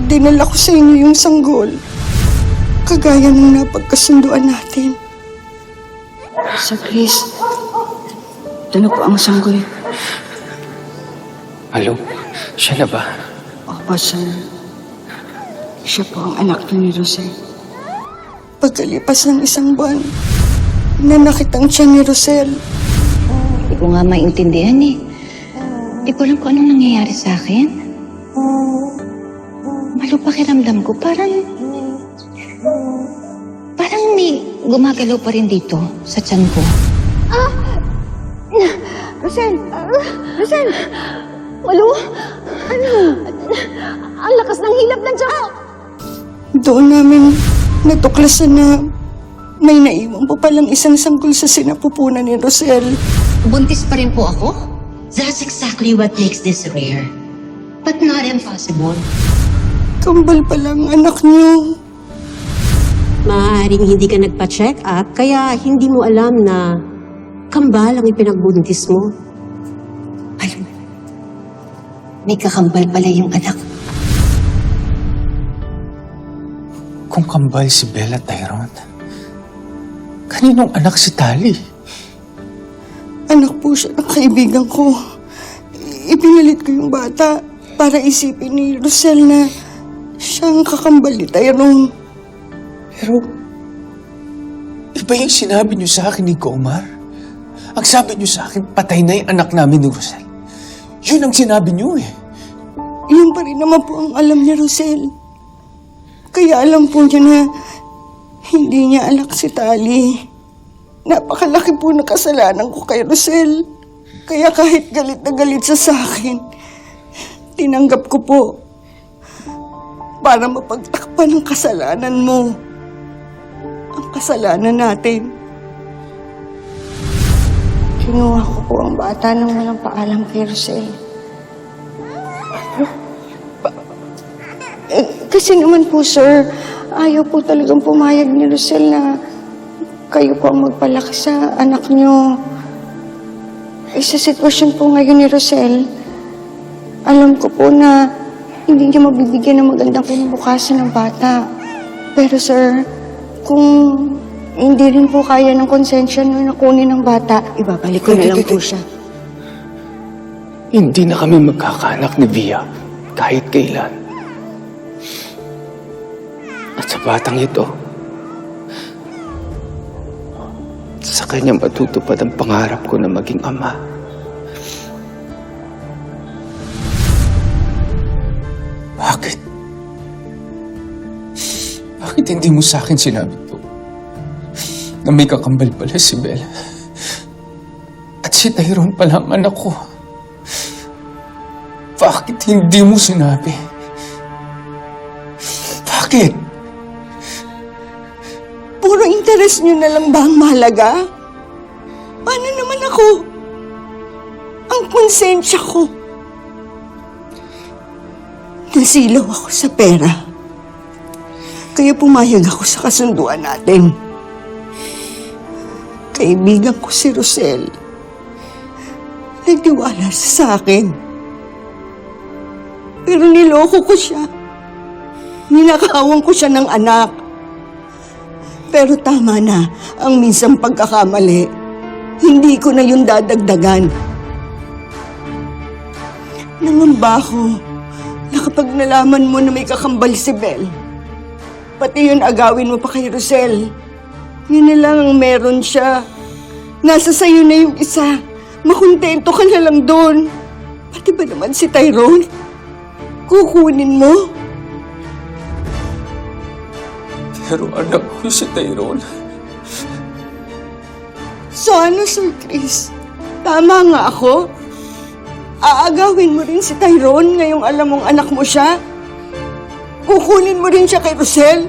dinala ko sa inyo yung sanggol. Kagaya ng napagkasunduan natin. Sir Chris, ito na po ang sanggol. Hello? Siya na ba? Opo, sir. Siya po ang anak ni Rosel. Pagkalipas ng isang buwan, nanakit ang tiyan ni Rosel. Hindi ko nga maintindihan eh. Hindi ko alam kung anong nangyayari sa akin. Malo pakiramdam ko, parang may gumagalaw pa rin dito sa tiyan ko. Rosel! Rosel! Malo? Ano? Ang lakas ng hilap ng tiyan ko! Doon namin natuklasan na may naiwan pa palang isang sanggol sa sinapupunan ni Rosel. Buntis pa rin po ako? That's exactly what makes this rare. But not impossible. Kambal palang anak niyo. Maaaring hindi ka nagpa-check up, kaya hindi mo alam na kambal ang ipinagbuntis mo. Alam, may kakambal pala yung anak. Kung kambal si Bella Tyrone, kaninong anak si Tali? Anak po siya ng kaibigan ko. Ipinalit ko yung bata para isipin ni Rosel na siyang kakambal ni Tyrone. Pero, iba yung sinabi niyo sa akin ni Omar. Ang sabi niyo sa akin, patay na yung anak namin ni Rosel. Yun ang sinabi niyo eh. Yun pa rin naman po ang alam ni Rosel. Kaya alam po niya na hindi niya anak si Tali. Napakalaki po na kasalanan ko kay Rosel. Kaya kahit galit na galit siya sa akin, tinanggap ko po para mapagtakpan ang kasalanan mo. Ang kasalanan natin. Kinuha ko po ang bata nang walang paalam kay Rosel. Kasi naman po, sir, ayaw po talagang pumayag ni Rosel na kayo po ang magpalaki sa anak niyo. Sa sitwasyon po ngayon ni Rosel, alam ko po na hindi niya mabibigyan ng magandang kinabukasan ng bata. Pero sir, kung hindi rin po kaya ng konsensya na kunin ng bata, ibabalik ko na lang po siya. Hindi na kami magkakaanak ni Via kahit kailan. At sa batang ito, sa kanya matutupad ang pangarap ko na maging ama. Bakit? Bakit hindi mo sa akin sinabi to? Na may kakambal pala si Bella. At si Tyrone pala ang anak ko. Bakit hindi mo sinabi? Bakit? Puro interes niyo na lang ba ang mahalaga? Paano naman ako? Ang konsensya ko. Nasilaw ako sa pera. Kaya pumayag ako sa kasunduan natin. Kaibigan ko si Rosel. Nagtiwala siya sa akin. Pero niloko ko siya. Ninakawan ko siya ng anak. Pero tama na ang minsang pagkakamali. Hindi ko na yun dadagdagan. Nangamba ko na kapag nalaman mo na may kakambal si Belle, pati yun agawin mo pa kay Rosel. Yun na lang ang meron siya. Nasa sayo na yung isa. Makontento ka na lang doon. Pati ba naman si Tyrone? Kukunin mo? Pero anak ko si Tyrone. So ano, Sir Chris? Tama nga ako? Aagawin mo rin si Tyrone ngayong alam mong anak mo siya? Kukunin mo rin siya kay Rosel?